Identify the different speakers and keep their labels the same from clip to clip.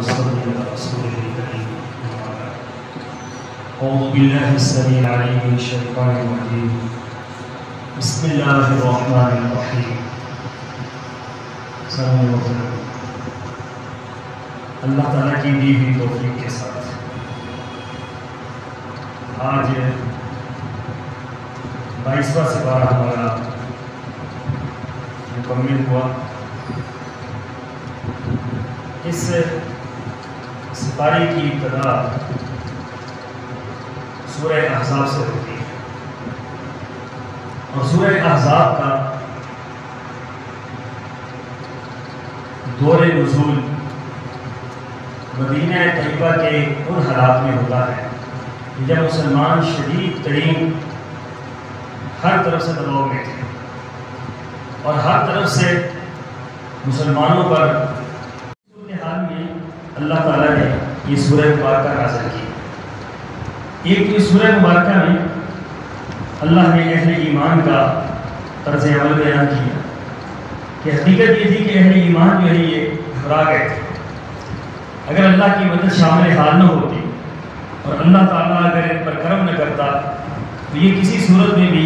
Speaker 1: ونصلي على رسوله الكريم. أعوذ بالله السميع العليم من الشيطان الرجيم. بسم الله الرحمن الرحيم. اللہ تعالیٰ کی دی ہوئی توفیق کے ساتھ آج 22واں سپارہ ہمارا مکمل ہوا. اس سپارے کی ابتدا سورہ احزاب سے ہوتی ہے اور سورہ احزاب کا دور نزول مدینہ طیبہ کے ان حالات میں ہوتا ہے جب مسلمان شدید ترین ہر طرف سے دباؤ میں تھے اور ہر طرف سے مسلمانوں پر صورتحال میں اللہ تعالیٰ نے یہ سورہ مبارکہ نازل کی. ایک تو اس سورہ مبارکہ میں اللہ نے اہل ایمان کا طرز عمل بیان کیا کہ حقیقت یہ تھی کہ اہل ایمان جو ہے یہ گھبرا گئے تھے. اگر اللہ کی مدد شامل حال نہ ہوتی اور اللہ تعالیٰ اگر ان پر کرم نہ کرتا تو یہ کسی صورت میں بھی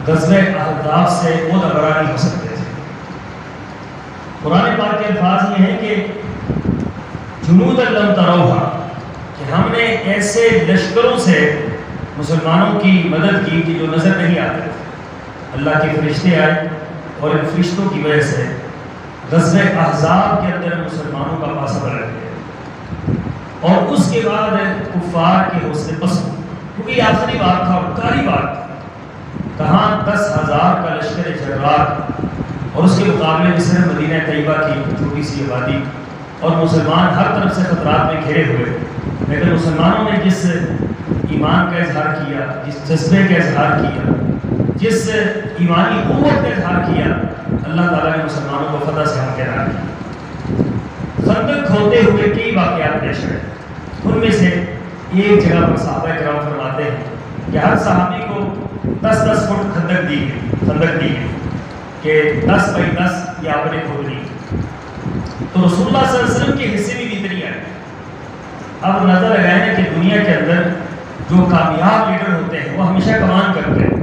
Speaker 1: غزوہ احزاب سے مدبرہ نہیں ہو سکتے تھے. قرآن پاک کے الفاظ یہ ہیں کہ جنود لم تروہا، کہ ہم نے ایسے لشکروں سے مسلمانوں کی مدد کی کہ جو نظر نہیں آتے تھے. اللہ کے فرشتے آئے اور ان فرشتوں کی وجہ سے غزوہ احزاب کے اندر مسلمانوں کا پاسہ پلٹ گیا اور اس کے بعد کفار کے حوصلے پست ہوئے، کیونکہ یہ آخری بات تھا اور کاری بات تھی. کہاں 10,000 کا لشکر جرار اور اس کے مقابلے میں صرف مدینہ طیبہ کی چھوٹی سی آبادی اور مسلمان ہر طرف سے خطرات میں گھرے ہوئے. لیکن مسلمانوں نے جس ایمان کا اظہار کیا، جس جذبے کا اظہار کیا، جس ایمانی قوت کا اظہار کیا، اللہ تعالیٰ نے مسلمانوں کو فتح سے ہمکنار کیا. خندق کھودتے ہوئے کئی واقعات پیش آئے. ان میں سے ایک جگہ پر صحابہ کرام فرماتے ہیں کہ ہر صحابی کو 10-10 فٹ خندق دی گئی کہ 10 بائی 10 یہ آپ نے کھودنی. تو رسول اللہ صلی اللہ علیہ وسلم کے حصے میں بھی اتنی آئی. اب نظر لگائے ہیں کہ دنیا کے اندر جو کامیاب لیڈر ہوتے ہیں وہ ہمیشہ کمان کرتے ہیں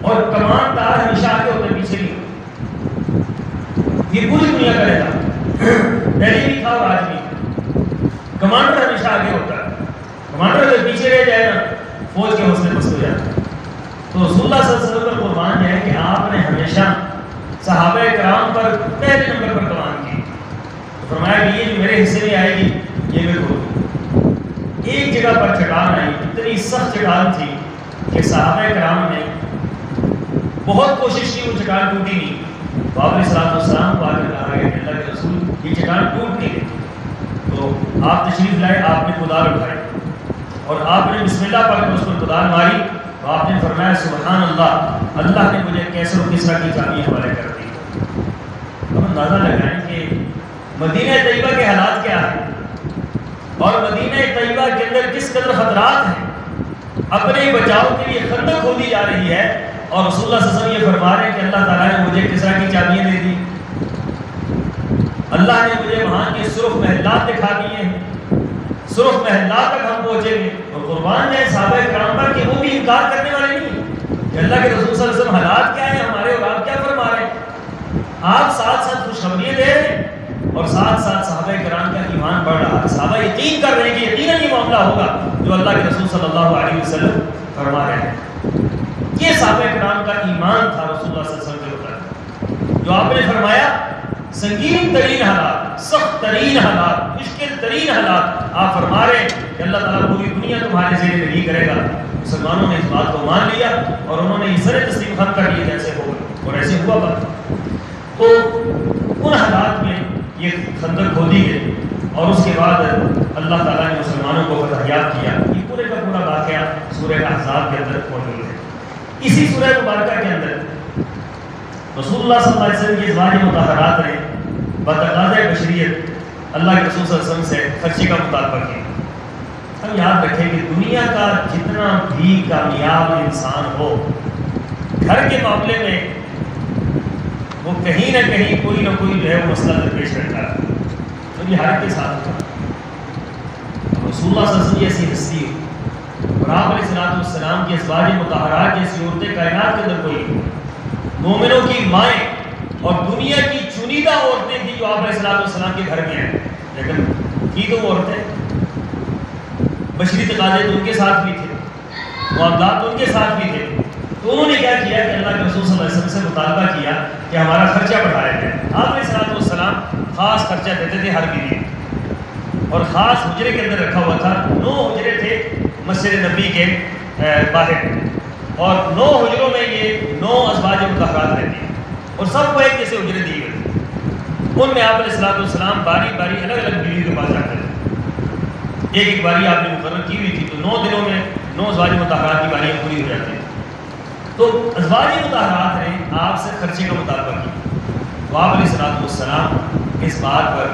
Speaker 1: اور کمان دار ہمیشہ آگے ہوتے ہیں، پیچھے نہیں. یہ پوری دنیا کا رہتا، پہلے بھی تھا اور آج بھی. کمانڈر ہمیشہ آگے ہوتا ہے. کمانڈر اگر پیچھے رہ جائے نا فوج کے حوصلے پست ہو جاتے ہیں. تو رسول اللہ صلی اللہ علیہ وسلم پر قربان ہے کہ آپ نے ہمیشہ صحابہ کرام پر پہلے نمبر پر کمان کی. تو فرمایا کہ یہ جو میرے حصے میں آئے گی یہ میں کھولوں. ایک جگہ پر چٹان آئی، اتنی سخت چٹان تھی کہ صحابہ کرام نے بہت کوشش کی، وہ چٹان ٹوٹی نہیں. بابر صلی السلام کو آگے کہا گیا کہ اللہ کے رسول یہ چٹان ٹوٹ نہیں گئی. تو آپ تشریف لائے، آپ نے کدال اٹھائی اور آپ نے بسم اللہ پڑھ کر اس پر کدال ماری. تو آپ نے فرمایا سبحان اللہ، اللہ نے مجھے کیسر و کسرا کی چابی حوالے کر دی. اب اندازہ لگائیں کہ مدینہ طیبہ کے حالات کیا ہیں اور مدینہ طیبہ کے اندر کس قدر خطرات ہیں. اپنے بچاؤ کے لیے خندق کھودی جا رہی ہے اور رسول اللہ صلی اللہ علیہ وسلم یہ فرما رہے ہیں کہ اللہ تعالیٰ نے مجھے کسرا کی چابیاں دے دی. اللہ نے مجھے وہاں کے سرخ محلات دکھا دیے ہیں. سرخ محلات تک ہم پہنچیں گے. اور قربان جائیں صحابہ کرام پر کہ وہ بھی انکار کرنے والے نہیں کہ اللہ کے رسول صلی اللہ علیہ وسلم حالات کیا ہیں ہمارے اور آپ کیا فرما رہے ہیں. آپ ساتھ ساتھ خوشخبریاں دے رہے ہیں اور ساتھ ساتھ صحابہ کرام کا ایمان بڑھ رہا ہے. صحابہ یقین کر رہے ہیں کہ یقیناً یہ معاملہ ہوگا جو اللہ کے رسول صلی اللہ علیہ وسلم فرما رہے ہیں. یہ صحابہ کرام کا ایمان تھا رسول اللہ صلی اللہ علیہ وسلم کے اوپر. جو آپ نے فرمایا سنگین ترین حالات، سخت ترین حالات، مشکل ترین حالات، آپ فرما رہے ہیں کہ اللہ تعالیٰ پوری دنیا تمہارے زیر میں نہیں کرے گا. مسلمانوں نے اس بات کو مان لیا اور انہوں نے یہ سر تسلیم ختم کر لیا جیسے ہو اور ایسے ہوا بات. تو ان حالات میں یہ خندق کھودی گئی اور اس کے بعد اللہ تعالیٰ نے مسلمانوں کو فتحیاب کیا. یہ پورے کا پورا واقعہ سورہ احزاب کے اندر موجود ہے. اسی سورہ مبارکہ کے اندر رسول اللہ صلی اللہ علیہ وسلم کی ازواج مطہرات نے بتقاضۂ بشریت اللہ کے رسول صلی اللہ علیہ وسلم سے خرچے کا مطالبہ کیا. ہم یاد رکھیں کہ دنیا کا جتنا بھی کامیاب انسان ہو، گھر کے معاملے میں وہ کہیں نہ کہیں کوئی نہ کوئی جو ہے وہ مسئلہ درپیش رہتا ہے. تو یہ ہر کے ساتھ ہوتا. رسول اللہ صلی اللہ علیہ وسلم جیسی ہستی اور آپ علیہ الصلوۃ والسلام کی ازواج مطہرات جیسی عورتیں کائنات کے اندر کوئی مومنوں کی مائیں اور دنیا کی چنیدہ عورتیں تھیں جو آپ علیہ الصلوۃ والسلام کے گھر میں ہیں. لیکن کی تو عورتیں بشری تقاضے تو ان کے ساتھ بھی تھے, معاملات تو ان کے ساتھ بھی تھے. تو انہوں نے کیا کیا کہ اللہ کے رسول صلی اللہ علیہ وسلم سے مطالبہ کیا کہ ہمارا خرچہ بڑھایا جائے. آپ علیہ الصلوۃ والسلام خاص خرچہ دیتے تھے ہر بیوی اور خاص حجرے کے اندر رکھا ہوا تھا. 9 حجرے تھے مسجد نبی کے باہر اور 9 حجروں میں یہ 9 ازواج مطہرات رہتی ہیں اور سب کو ایک جیسے حجرے دیے گئے تھے. ان میں آپ علیہ الصلوۃ والسلام باری باری الگ الگ بیوی کے پاس جاتے تھے. ایک ایک باری آپ نے مقرر کی ہوئی تھی تو 9 دنوں میں 9 ازواج مطہرات کی باریاں پوری ہو جاتی ہیں. تو ازواج مطہرات نے آپ سے خرچے کا مطالبہ کیا تو آپ علیہ الصلوۃ والسلام اس بات پر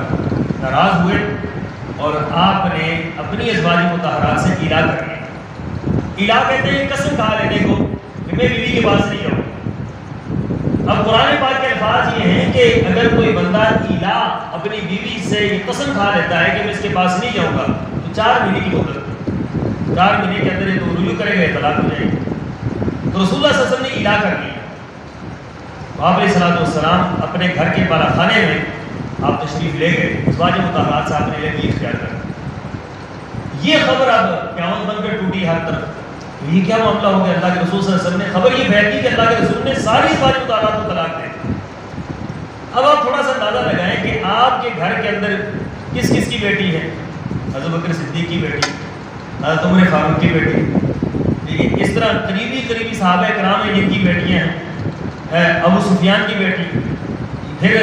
Speaker 1: ناراض ہوئے اور آپ نے اپنی ازواج مطہرات سے ایلا کر لیا. ایلا کہتے ہیں قسم کھا لینے کو کہ میں بیوی کے پاس نہیں جاؤں. اب قرآن پاک کے الفاظ یہ ہیں کہ اگر کوئی بندہ ایلا اپنی بیوی سے یہ قسم کھا لیتا ہے کہ میں اس کے پاس نہیں جاؤں گا تو 4 مہینے کی مدت, 4 مہینے کے اندر یہ تو رجوع کرے گا, طلاق ہو جائے گی. تو رسول اللہ صلی اللہ علیہ وسلم نے ایلا کر لیا. تو آپ علیہ الصلوۃ والسلام اپنے گھر کے بالا خانے میں آپ تشریف لے گئے. ازواج مطہرات سے آپ نے لے لی اختیار کر. یہ خبر اب قیامت بن کر ٹوٹی ہر طرف. یہ کیا معاملہ ہو گیا؟ اللہ کے رسول صلی اللہ علیہ وسلم نے خبر یہ پھیلی کہ اللہ کے رسول نے ساری ازواج مطہرات کو طلاق دے دی. اب آپ تھوڑا سا اندازہ لگائیں کہ آپ کے گھر کے اندر کس کس کی بیٹی ہے؟ حضرت بکر صدیق کی بیٹی, حضرت عمر فاروق کی بیٹی, اس طرح قریبی صحابہ کرام ہیں جن کی بیٹیاں ہیں, ابو سفیان کی بیٹی, پھر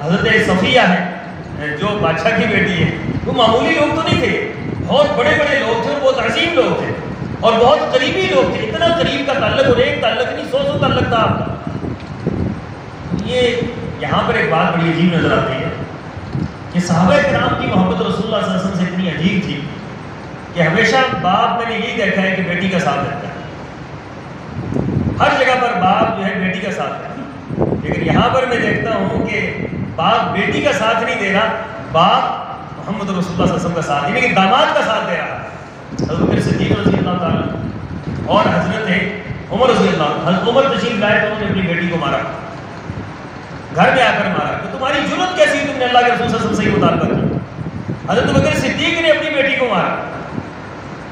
Speaker 1: حضرت صفیہ ہے جو بادشاہ کی بیٹی ہے. وہ معمولی لوگ تو نہیں تھے, بہت بڑے بڑے لوگ تھے, بہت عظیم لوگ تھے اور بہت قریبی لوگ تھے. اتنا قریب کا تعلق, اور ایک تعلق نہیں 100 تعلق تھا آپ کا. یہ یہاں پر ایک بات بڑی عجیب نظر آتی ہے کہ صحابہ کرام کی محبت رسول اللہ صلی اللہ علیہ وسلم سے اتنی عجیب تھی کہ ہمیشہ باپ میں نے یہی دیکھا ہے کہ بیٹی کا ساتھ دیتا ہے. ہر جگہ پر باپ جو ہے بیٹی کا ساتھ دیتا ہے, لیکن یہاں پر میں دیکھتا ہوں کہ باپ بیٹی کا ساتھ نہیں دے رہا, باپ محمد رسول اللہ صلی اللہ علیہ وسلم کا ساتھ, لیکن داماد کا ساتھ دے رہا. حضرت بکر صدیق رضی اللہ تعالیٰ اور حضرت عمر رضی اللہ عنہ, حضرت عمر تشریف لائے تو انہوں نے اپنی بیٹی کو مارا, گھر میں آ کر مارا کہ تمہاری جرت کیسی, تم نے اللہ کے رسول صلی اللہ علیہ وسلم سے مطالبہ کیا. حضرت بکر صدیق نے اپنی بیٹی کو مارا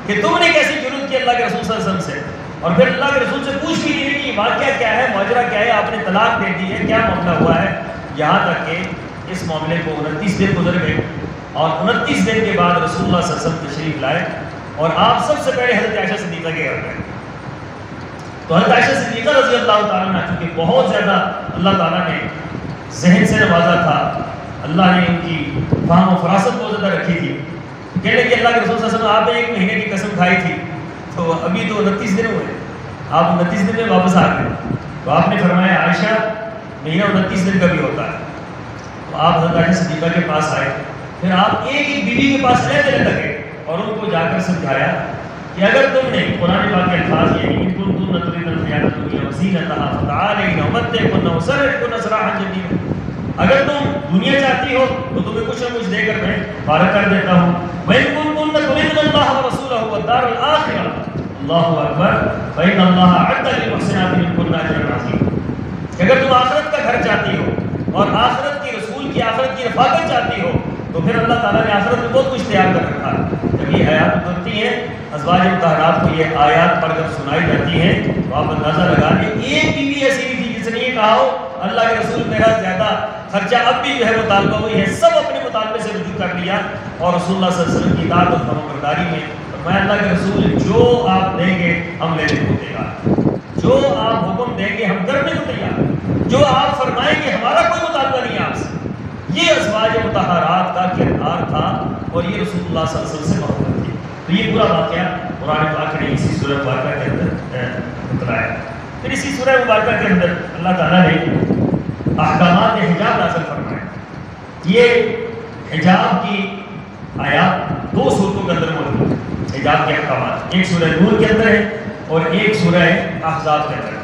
Speaker 1: کہ تم نے کیسی جرت کی اللہ کے رسول صلی اللہ علیہ وسلم سے, اور پھر اللہ کے رسول سے پوچھ بھی نہیں کہ واقعہ کیا ہے, ماجرا کیا ہے, آپ نے طلاق دے دی ہے, کیا معاملہ ہوا ہے. یہاں تک کہ اس معاملے کو 29 دن گزر گئے اور 29 دن کے بعد رسول اللہ صلی اللہ علیہ وسلم تشریف لائے اور آپ سب سے پہلے حضرت عائشہ صدیقہ کے گھر گئے. تو حضرت عائشہ صدیقہ رضی اللہ تعالیٰ عنہ چونکہ بہت زیادہ اللہ تعالیٰ نے ذہن سے نوازا تھا, اللہ نے ان کی فہم و فراست بہت زیادہ رکھی تھی, کہنے کہ اللہ کے رسول صلی اللہ علیہ وسلم آپ نے 1 مہینے کی قسم کھائی تھی تو ابھی تو 29 دن ہوئے, آپ 29 دن میں واپس آ گئے. تو آپ نے فرمایا عائشہ مہینہ 29 دن کا بھی ہوتا ہے. تو آپ حضرت عائشہ صدیقہ کے پاس آئے, پھر آپ ایک ایک بیوی کے پاس رہنے لگے اور ان کو جا کر سمجھایا کہ اگر تم نے, قرآن پاک کے الفاظ یہ ہیں کہ تم تريدن الحياة الدنيا وزينتها فتعالين أمتعكن وأسرحكن سراحا جميلا, اگر تم دنیا چاہتی ہو تو تمہیں کچھ نہ کچھ دے کر میں فارغ کر دیتا ہوں. وَإِن كُنتُنَّ تُرِدْنَ اللَّهَ وَرَسُولَهُ وَالدَّارَ الْآخِرَةَ اللَّهُ أَكْبَرُ فَإِنَّ اللَّهَ أَعَدَّ لِلْمُحْسِنَاتِ مِنكُنَّ أَجْرًا عَظِيمًا. اگر تم آخرت کا گھر چاہتی ہو اور آخرت کی رسول کی آخرت کی رفاقت چاہتی ہو تو پھر اللہ تعالیٰ نے آخرت میں بہت کچھ تیار کر رکھا ہے. جب یہ آیات اترتی ہیں ازواج مطہرات کو یہ آیات پڑھ کر سنائی جاتی ہیں تو آپ اندازہ لگا لیں ایک بیوی ایسی نہیں تھی جس نے یہ کہا ہو اللہ کے رسول میرا زیادہ خرچہ اب بھی جو ہے مطالبہ ہوئی ہے, سب اپنے مطالبے سے رجوع کر لیا اور رسول اللہ صلی اللہ علیہ وسلم کی اطاعت اور فرمانبرداری میں فرمایا اللہ کے رسول جو آپ دیں گے ہم لینے کو تیار, جو آپ حکم دیں گے ہم کرنے کو تیار, جو آپ فرمائیں گے ہمارا کوئی مطالبہ نہیں آپ سے. یہ ازواج مطہرات کا کردار تھا اور یہ رسول اللہ صلی اللہ علیہ وسلم سے محبت تھی. تو یہ پورا واقعہ قرآن پاک نے اسی سورہ مبارکہ کے اندر بتلایا. پھر اسی سورہ مبارکہ کے اندر اللہ تعالیٰ نے احکامات حجاب نازل فرمائے. یہ حجاب کی آیات 2 صورتوں کے اندر موجود ہیں. حجاب کے احکامات ایک سورہ نور کے اندر ہے اور ایک سورہ احزاب کے اندر.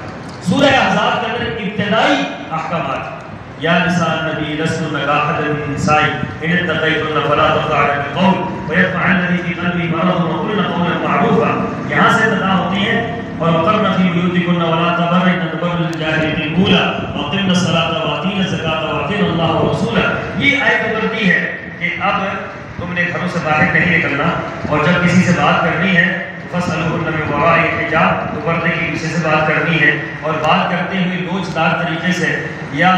Speaker 1: سورہ احزاب کے اندر ابتدائی احکامات یا نساء النبی لستن کاحد من النساء ان اتقیتن فلا تخضعن بالقول ویطمع الذی فی قلبہ مرض وقلن قولا معروفا. یہاں سے ابتدا ہوتی ہے اور وقرن فی بیوتکن ولا تبرجن تبرج الجاہلیۃ الاولی واقمن الصلاۃ وآتین الزکاۃ واطیعن اللہ ورسولہ. یہ آیت اترتی ہے کہ اب تم نے گھروں سے باہر نہیں نکلنا اور جب کسی سے بات کرنی ہے فَاسْأَلُوهُنَّ مِن وَرَاءِ حِجَابٍ تو پردے کے پیچھے سے بات کرنی ہے اور بات کرتے ہوئے لوچ دار طریقے سے یا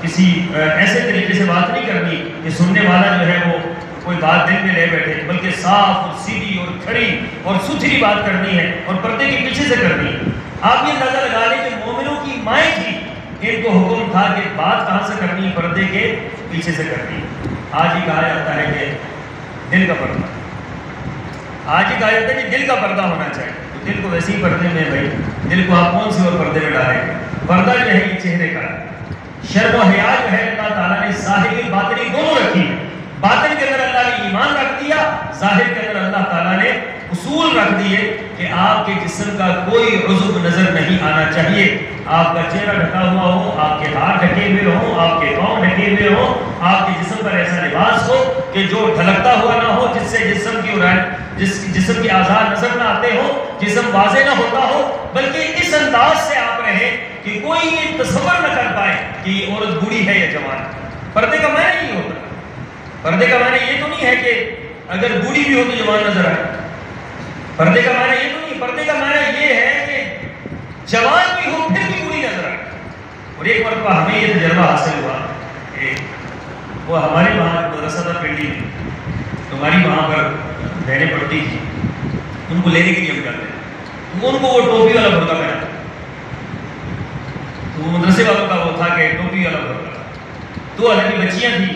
Speaker 1: کسی ایسے طریقے سے بات نہیں کرنی کہ سننے والا جو ہے وہ کوئی بات دل میں لے بیٹھے، بلکہ صاف اور سیدھی اور کھڑی اور ستھری بات کرنی ہے اور پردے کے پیچھے سے کرنی ہے. آپ یہ اندازہ لگا لیں کہ مومنوں کی مائیں تھی، ان کو حکم تھا کہ بات کہاں سے کرنی، پردے کے پیچھے سے کرنی. آج ہی کہا جاتا ہے کہ دل کا پردہ، آج ہی کہا جاتا ہے کہ دل کا پردہ ہونا چاہیے. تو دل کو ویسے ہی پردے میں بھائی دل کو آپ کون سی اور پردے میں ڈالیں گے؟ پردہ جو ہے یہ چہرے کا ہے. شرم و حیا جو ہے اللہ تعالیٰ نے ظاہری باطنی دونوں رکھی ہے. باطن کے اندر اللہ نے ایمان رکھ دیا، ظاہر کے اندر اللہ تعالیٰ نے اصول رکھ دیے کہ آپ کے جسم کا کوئی عضو نظر نہیں آنا چاہیے. آپ کا چہرہ ڈھکا ہوا ہو، آپ کے ہاتھ ڈھکے ہوئے ہوں، آپ کے پاؤں ڈھکے ہوئے ہوں، آپ کے جسم پر ایسا لباس ہو کہ جو ڈھلکتا ہوا نہ ہو، جس سے جسم کی اعضاء نظر نہ آتے ہو، جسم واضح نہ ہوتا ہو، بلکہ اس انداز سے آپ رہیں کہ کوئی یہ تصور نہ کر پائے کہ یہ عورت بوڑھی ہے یا جوان. پردے کا معنی نہیں ہوتا. پردے کا معنی یہ تو نہیں ہے کہ اگر بوڑھی بھی ہو تو جوان نظر آئے. پردے کا معنی یہ تو نہیں. پردے کا معنی یہ ہے کہ جوان بھی ہو پھر بھی بوڑھی نظر آئے. اور ایک مرتبہ ہمیں یہ تجربہ حاصل ہوا کہ وہ ہمارے وہاں مدرسہ تھا پنڈی میں، تو ہماری وہاں پر بہنیں پڑتی تھی، ان کو لینے کے لیے ہم جاتے تھے. ان کو وہ ٹوپی والا برقع پہنا، تو وہ مدرسے والوں کا وہ تھا کہ ٹوپی والا برقع. تو حالانکہ بچیاں تھیں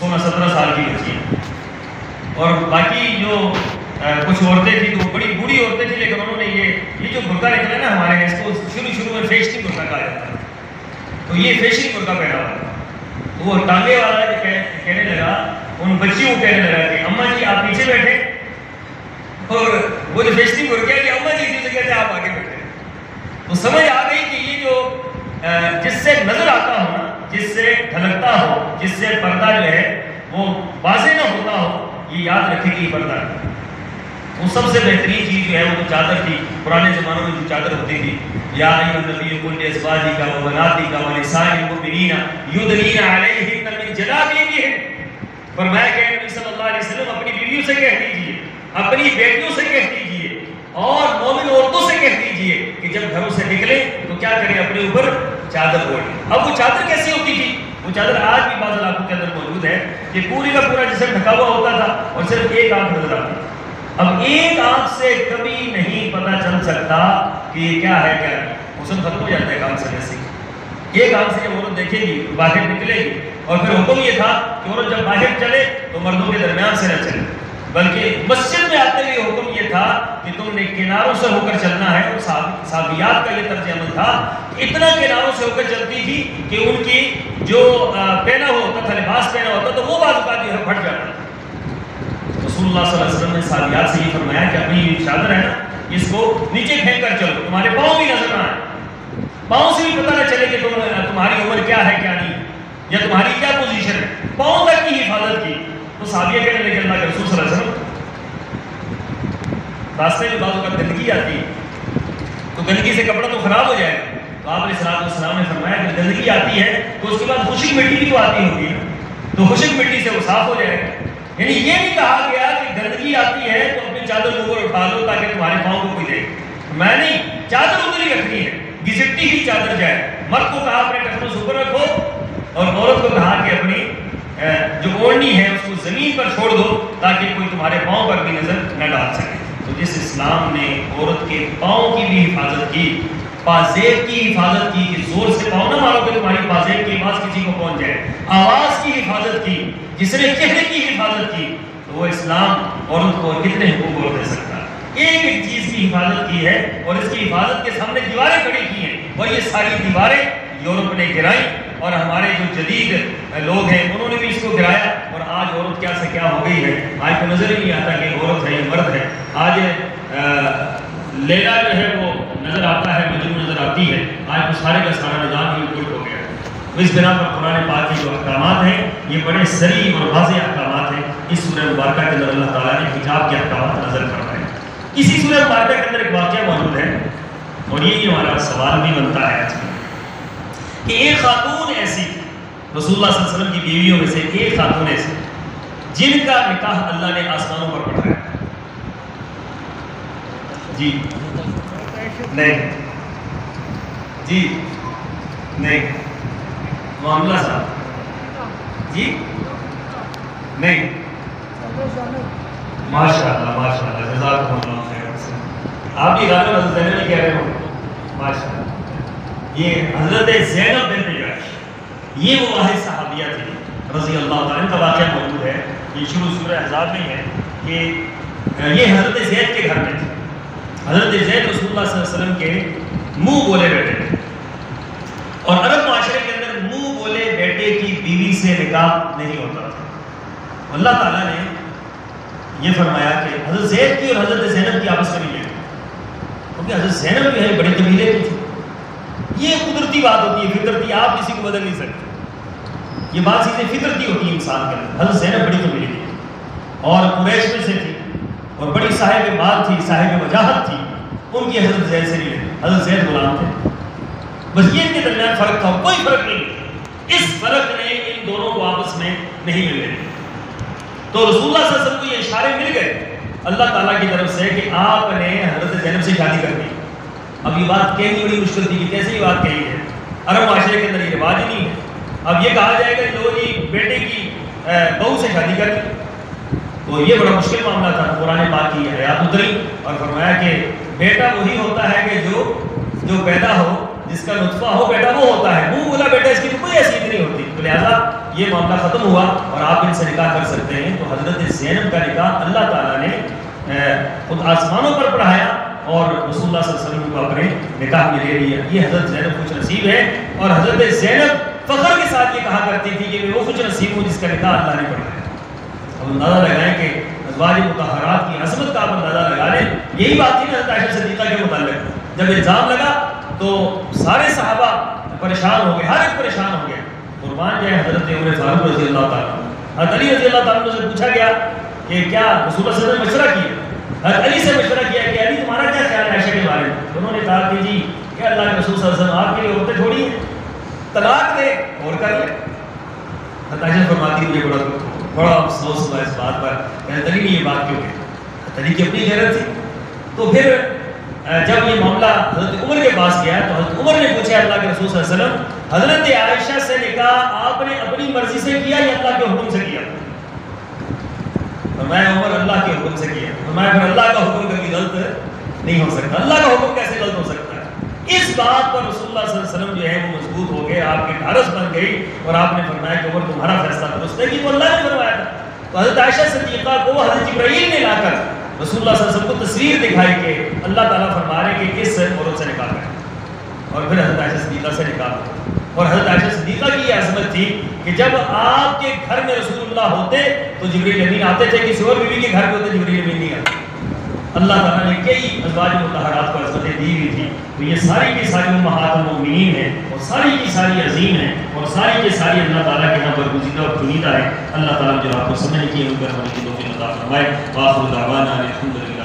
Speaker 1: 16-17 سال کی بچیاں، اور باقی جو کچھ عورتیں تھیں تو وہ بڑی بوڑھی عورتیں تھیں، لیکن انہوں نے یہ جو برقع نکلا نا ہمارے اس کو شروع میں فیشننگ برقع کہا جاتا ہے. تو یہ فیشننگ برقع پہنا ہوا تھا. تو وہ ٹانگے والا کہنے لگا، ان بچیوں کو کہنے لگا کہ اماں جی آپ پیچھے بیٹھے، اور وہ جو فیشننگ برقع ہے کہ اماں جی اسی سے کہتے ہیں آپ آگے بیٹھے. تو سمجھ آ گئی کہ یہ جو جس سے نظر آتا ہو نا، جس سے ڈھلکتا ہو، جس سے پردہ جو ہے وہ واضح نہ ہوتا ہو، یہ یاد رکھے کہ یہ پردہ ہے. وہ سب سے بہترین چیز جو ہے وہ تو چادر تھی. پرانے زمانوں میں جو چادر ہوتی تھی، یا ایھا النبی قل لازواجک وبناتک ونساء المؤمنین یدنین علیہن من جلابیبہن. فرمایا کہ نبی صلی اللہ علیہ وسلم اپنی بیویوں سے کہہ دیجئے، اپنی بیٹیوں سے کہہ دیجئے اور مومن عورتوں سے کہہ دیجئے کہ جب گھروں سے نکلیں تو کیا کریں، اپنے اوپر چادر اوڑھیں. اب وہ چادر کیسی ہوتی تھی؟ وہ چادر آج بھی بعض علاقوں کے اندر موجود ہے کہ پوری کا پورا جسم ڈھکا ہوا ہوتا تھا اور صرف ایک آنکھ نظر آتی. اب ایک آنکھ سے کبھی نہیں پتہ چل سکتا کہ یہ کیا ہے کیا نہیں. حسن ختم ہو جاتا ہے کام سے ویسے. ایک آنکھ سے جب عورت دیکھے گی باہر نکلے گی، اور پھر حکم یہ تھا کہ عورت جب باہر چلے تو مردوں کے درمیان سے نہ چلے، بلکہ مسجد میں آتے ہوئے حکم یہ تھا کہ تم نے کناروں سے ہو کر چلنا ہے. اور صحابیات کا یہ طرز عمل تھا کہ اتنا کناروں سے ہو کر چلتی تھی کہ ان کی جو پہنا ہوا ہوتا تھا، لباس پہنا ہوتا تو وہ بعض اوقات جو ہے پھٹ جاتا. رسول اللہ صلی اللہ علیہ وسلم نے صحابیات سے یہ فرمایا کہ اپنی چادر ہے نا، اس کو نیچے پھینک کر چلو، تمہارے پاؤں بھی نظر نہ آئے، پاؤں سے بھی پتہ نہ چلے کہ تمہاری عمر کیا ہے کیا نہیں، یا تمہاری کیا پوزیشن ہے. پاؤں تک کی حفاظت کی. تو صحابیہ کہنے لگے اللہ کے رسول صلی اللہ علیہ وسلم، راستے میں بعض اوقات گندگی آتی ہے تو گندگی سے کپڑا تو خراب ہو جائے گا. تو آپ علیہ السلام نے فرمایا کہ گندگی آتی ہے تو اس کے بعد خشک مٹی بھی تو آتی ہوگی نا، تو خشک مٹی سے وہ صاف ہو جائے گا. یعنی یہ نہیں کہا گیا کہ گندگی آتی ہے تو اپنی چادر اوپر اٹھا لو تاکہ تمہارے پاؤں کو کوئی دیکھے. میں نہیں، چادر ادھر ہی رکھنی ہے، گھسٹتی ہی چادر جائے. مرد کو کہا اپنے ٹخنوں سے اوپر رکھو، اور عورت کو کہا کہ اپنی جو اوڑھنی ہے اس کو زمین پر چھوڑ دو تاکہ کوئی تمہارے پاؤں پر بھی نظر نہ ڈال سکے. تو جس اسلام نے عورت کے پاؤں کی بھی حفاظت کی، پازیب کی حفاظت کی کہ زور سے پاؤں نہ مارو کہ تمہاری پازیب کی آواز کسی کو پہنچ جائے، آواز کی حفاظت کی، جس نے چہرے کی حفاظت کی، تو وہ اسلام عورت کو کتنے حقوق اور دے سکتا ہے. ایک ایک چیز کی حفاظت کی ہے اور اس کی حفاظت کے سامنے دیواریں کھڑی کی ہیں، اور یہ ساری دیواریں یورپ نے گرائیں، اور ہمارے جو جدید لوگ ہیں انہوں نے بھی اس کو گرایا. اور آج عورت کیا سے کیا ہو گئی ہے، آج تو نظر ہی نہیں آتا کہ عورت ہے مرد ہے. آج لیلا جو ہے وہ نظر آتا ہے، مجنون نظر آتی ہے. آج تو سارے کا سارا نظام ہی الٹ ہو گیا. تو اس بنا پر قرآن پاک کے جو احکامات ہیں یہ بڑے صریح اور واضح احکامات ہیں۔ اس سورہ مبارکہ کے اندر اللہ تعالیٰ نے حجاب کے احکامات نظر فرمائے۔ اسی سورہ مبارکہ کے اندر ایک واقعہ موجود ہے اور یہی ہمارا سوال بھی بنتا ہے آج کہ ایک خاتون ایسی رسول اللہ صلی اللہ علیہ وسلم کی بیویوں میں سے ایک خاتون ایسی جن کا نکاح اللہ نے آسمانوں پر پڑھایا، جی نہیں، جی نہیں، معاملہ صاحب جی نہیں، ماشاء اللہ جزاکم اللہ خیر۔ آپ بھی غالباً حضرت زینب نہیں کہہ رہے ہو، ماشاء اللہ۔ یہ حضرت زینب بنت جحش یہ وہ واحد صحابیہ تھی رضی اللہ تعالیٰ، ان کا واقعہ موجود ہے، یہ شروع سورہ احزاب میں ہے کہ یہ حضرت زید کے گھر میں تھی۔ حضرت زید رسول اللہ صلی اللہ علیہ وسلم کے منہ بولے بیٹے تھے، اور عرب معاشرے کے اندر منہ بولے بیٹے کی بیوی سے نکاح نہیں ہوتا تھا۔ اللہ تعالیٰ نے یہ فرمایا کہ حضرت زید کی اور حضرت زینب کی آپس میں نہیں ہے، کیونکہ حضرت زینب جو ہے بڑے قبیلے کی تھی۔ یہ قدرتی بات ہوتی ہے، فطرتی، آپ کسی کو بدل نہیں سکتے، یہ بات چیزیں فطرتی ہوتی ہیں انسان کے اندر۔ حضرت زینب بڑی قبیلے کی اور قریش میں سے تھی اور بڑی صاحب مال تھی، صاحب وجاہت تھی، ان کی حضرت زید سے نہیں لگی، حضرت زید غلام تھے، بس یہ ان کے درمیان فرق تھا، کوئی فرق نہیں۔ اس فرق نے ان دونوں کو آپس میں نہیں ملنے دیا۔ تو رسول اللہ صلی اللہ علیہ وسلم کو یہ اشارے مل گئے اللہ تعالیٰ کی طرف سے کہ آپ نے حضرت زینب سے شادی کر دی۔ اب یہ بات کہنی بڑی مشکل تھی کہ کیسے یہ بات کہی ہے، عرب معاشرے کے اندر یہ رواج ہی نہیں ہے۔ اب یہ کہا جائے گا کہ لو جی بیٹے کی بہو سے شادی کر دی، تو یہ بڑا مشکل معاملہ تھا۔ قرآن پاک کی آیات اتری اور فرمایا کہ بیٹا وہی ہوتا ہے کہ جو پیدا ہو، جس کا نطفہ ہو بیٹا وہ ہوتا ہے، منہ بولا بیٹا اس کی تو کوئی حیثیت نہیں ہوتی۔ تو لہٰذا یہ معاملہ ختم ہوا اور آپ ان سے نکاح کر سکتے ہیں۔ تو حضرت زینب کا نکاح اللہ تعالیٰ نے خود آسمانوں پر پڑھایا اور رسول اللہ صلی اللہ علیہ وسلم کو اپنے نکاح میں لے لیا۔ یہ حضرت زینب خوش نصیب ہے، اور حضرت زینب فخر کے ساتھ یہ کہا کرتی تھی کہ میں وہ خوش نصیب ہوں جس کا نکاح اللہ نے پڑھایا۔ اب اندازہ لگائیں کہ ازواج مطہرات کی عظمت کا آپ اندازہ لگا لیں۔ یہی بات تھی نا حضرت عائشہ صدیقہ کے متعلق، جب الزام لگا تو سارے صحابہ پریشان ہو گئے، ہر ایک پریشان ہو گیا۔ قربان جائے حضرت عمر فاروق رضی اللہ تعالیٰ، حضرت علی رضی اللہ تعالیٰ سے پوچھا گیا کہ کیا رسول اللہ صلی اللہ علیہ وسلم نے مشورہ کیا، حضرت علی سے مشورہ کیا کہ علی تمہارا کیا خیال ہے عائشہ کے بارے میں؟ انہوں نے کہا کہ جی کیا اللہ کے رسول صلی اللہ علیہ وسلم آپ کے لیے عورتیں تھوڑی ہیں، طلاق دے اور کر لے۔ حضرت عائشہ فرماتی مجھے بڑا افسوس ہوا اس بات پر کہ حضرت علی نے یہ بات کیوں کہی، حضرت علی کی اپنی غیرت تھی۔ تو پھر جب یہ معاملہ حضرت عمر کے پاس گیا تو حضرت عمر نے پوچھا اللہ کے رسول صلی اللہ علیہ وسلم حضرت عائشہ سے نکاح آپ نے اپنی مرضی سے کیا یا اللہ کے حکم سے کیا؟ فرمایا عمر اللہ کے حکم سے کیا۔ فرمایا پھر اللہ کا حکم کبھی غلط نہیں ہو سکتا، اللہ کا حکم کیسے غلط ہو سکتا ہے؟ اس بات پر رسول اللہ صلی اللہ علیہ وسلم جو ہے وہ مضبوط ہو گئے، آپ کی ڈھارس بن گئی اور آپ نے فرمایا کہ عمر تمہارا فیصلہ درست ہے کہ تو اللہ نے فرمایا تھا۔ تو حضرت عائشہ صدیقہ کو حضرت جبرائیل نے لا کر رسول اللہ صلی اللہ علیہ وسلم کو تصویر دکھائی کہ اللہ تعالیٰ فرما رہے کہ کس عورت سے نکاح کریں، اور پھر حضرت عائشہ صدیقہ سے نکاح ہوا۔ اور حضرت عائشہ صدیقہ کی یہ عظمت تھی کہ جب آپ کے گھر میں رسول اللہ ہوتے تو جبریل امین آتے تھے، کسی اور بیوی کے گھر میں ہوتے جبریل امین نہیں آتے۔ اللہ تعالیٰ نے کئی ازواج مطہرات کو عظمتیں دی ہوئی تھی۔ تو یہ ساری کی ساری امہات المؤمنین ہیں اور ساری کی ساری عظیم ہیں اور ساری کی ساری اللہ تعالیٰ کے یہاں برگزیدہ اور چنیدہ ہے۔ اللہ تعالیٰ جو آپ کو سمجھنے کی ان پر عمل کی توفیق عطا فرمائے۔ وآخر دعوانا الحمدللہ۔